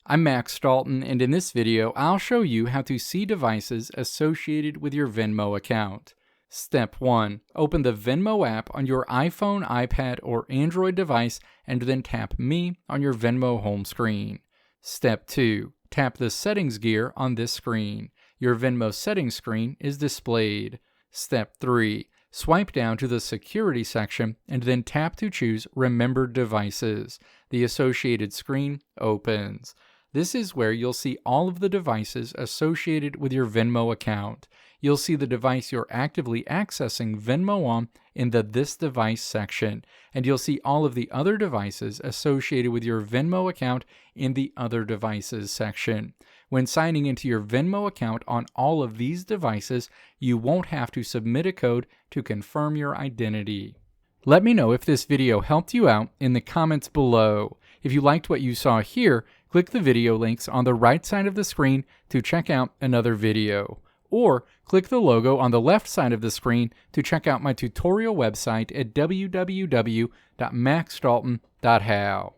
I'm Max Dalton, and in this video, I'll show you how to see devices associated with your Venmo account. Step 1. Open the Venmo app on your iPhone, iPad, or Android device, and then tap Me on your Venmo home screen. Step 2. Tap the Settings gear on this screen. Your Venmo settings screen is displayed. Step 3. Swipe down to the Security section and then tap to choose Remembered Devices. The associated screen opens. This is where you'll see all of the devices associated with your Venmo account. You'll see the device you're actively accessing Venmo on in the This Device section, and you'll see all of the other devices associated with your Venmo account in the Other Devices section. When signing into your Venmo account on all of these devices, you won't have to submit a code to confirm your identity. Let me know if this video helped you out in the comments below. If you liked what you saw here, click the video links on the right side of the screen to check out another video. Or click the logo on the left side of the screen to check out my tutorial website at www.maxdalton.how.